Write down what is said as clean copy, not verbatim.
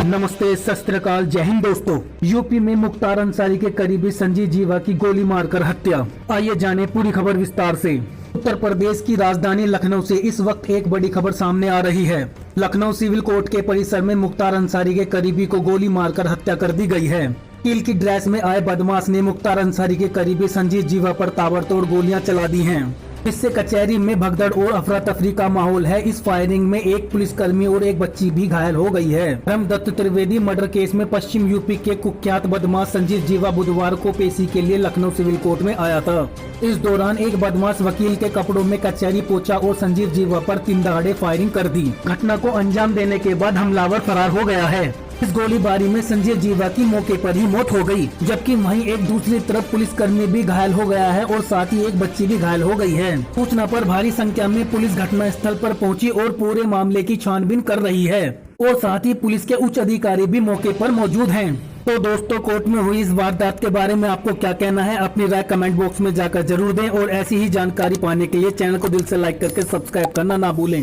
नमस्ते, सत श्री अकाल, जय हिंद दोस्तों। यूपी में मुख्तार अंसारी के करीबी संजीव जीवा की गोली मारकर हत्या। आइए जाने पूरी खबर विस्तार से। उत्तर प्रदेश की राजधानी लखनऊ से इस वक्त एक बड़ी खबर सामने आ रही है। लखनऊ सिविल कोर्ट के परिसर में मुख्तार अंसारी के करीबी को गोली मारकर हत्या कर दी गई है। किल की ड्रेस में आए बदमाश ने मुख्तार अंसारी के करीबी संजीव जीवा पर ताबड़तोड़ गोलियां चला दी हैं। इससे कचहरी में भगदड़ और अफरा तफरी का माहौल है। इस फायरिंग में एक पुलिसकर्मी और एक बच्ची भी घायल हो गई है। धर्मदत्त त्रिवेदी मर्डर केस में पश्चिम यूपी के कुख्यात बदमाश संजीव जीवा बुधवार को पेशी के लिए लखनऊ सिविल कोर्ट में आया था। इस दौरान एक बदमाश वकील के कपड़ों में कचहरी पहुंचा और संजीव जीवा पर तीन दहाड़े फायरिंग कर दी। घटना को अंजाम देने के बाद हमलावर फरार हो गया है। इस गोलीबारी में संजीव जीवा की मौके पर ही मौत हो गई, जबकि वहीं एक दूसरी तरफ पुलिसकर्मी भी घायल हो गया है और साथ ही एक बच्ची भी घायल हो गई है। सूचना पर भारी संख्या में पुलिस घटना स्थल पर पहुंची और पूरे मामले की छानबीन कर रही है और साथ ही पुलिस के उच्च अधिकारी भी मौके पर मौजूद हैं। तो दोस्तों, कोर्ट में हुई इस वारदात के बारे में आपको क्या कहना है? अपनी राय कमेंट बॉक्स में जाकर जरूर दें और ऐसी ही जानकारी पाने के लिए चैनल को दिल से लाइक करके सब्सक्राइब करना ना भूलें।